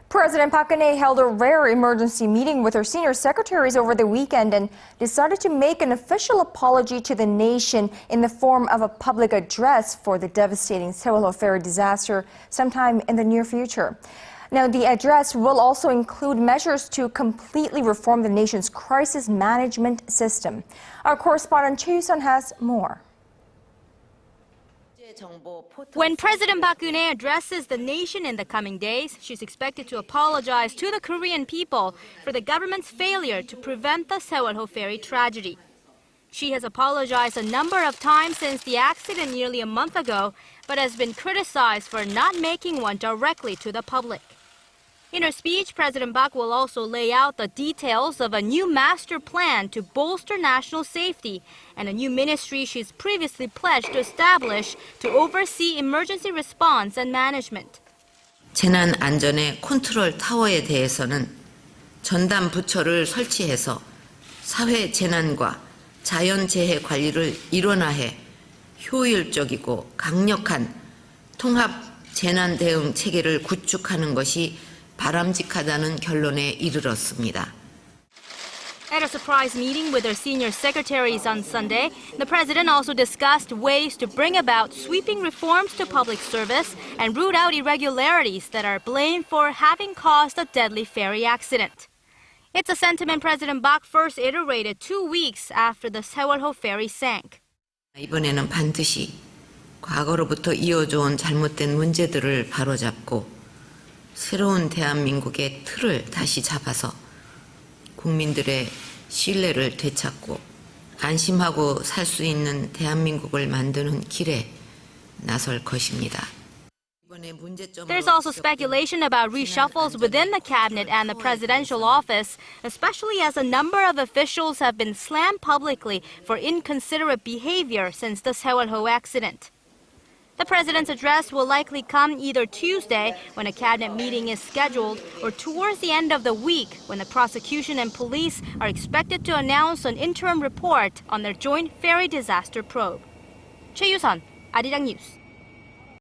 President Park Geun-hye held a rare emergency meeting with her senior secretaries over the weekend and decided to make an official apology to the nation in the form of a public address for the devastating Sewol-ho ferry disaster sometime in the near future. Now, the address will also include measures to completely reform the nation's crisis management system. Our correspondent Choi You-sun has more. When President Park Geun-hye addresses the nation in the coming days, she's expected to apologize to the Korean people for the government's failure to prevent the Sewol-ho ferry tragedy. She has apologized a number of times since the accident nearly a month ago, but has been criticized for not making one directly to the public. In her speech, President Park will also lay out the details of a new master plan to bolster national safety and a new ministry she's previously pledged to establish to oversee emergency response and management. 재난 안전의 컨트롤 타워에 대해서는 전담 부처를 설치해서 사회 재난과 자연재해 관리를 일원화해 효율적이고 강력한 통합 재난 대응 체계를 구축하는 것이 바람직하다는 결론에 이르렀습니다. At a surprise meeting with her senior secretaries on Sunday, the president also discussed ways to bring about sweeping reforms to public service and root out irregularities that are blamed for having caused a deadly ferry accident. It's a sentiment President Park first iterated 2 weeks after the Sewol-ho ferry sank. 이번에는 반드시 과거로부터 이어져 온 잘못된 문제들을 바로잡고 새로운 대한민국의 틀을 다시 잡아서 국민들의 신뢰를 되찾고 안심하고 살 수 있는 대한민국을 만드는 길에 나설 것입니다. There's also speculation about reshuffles within the cabinet and the presidential office, especially as a number of officials have been slammed publicly for inconsiderate behavior since the Sewol-ho accident. The president's address will likely come either Tuesday, when a cabinet meeting is scheduled, or towards the end of the week, when the prosecution and police are expected to announce an interim report on their joint ferry disaster probe. Choi You-sun, Arirang News.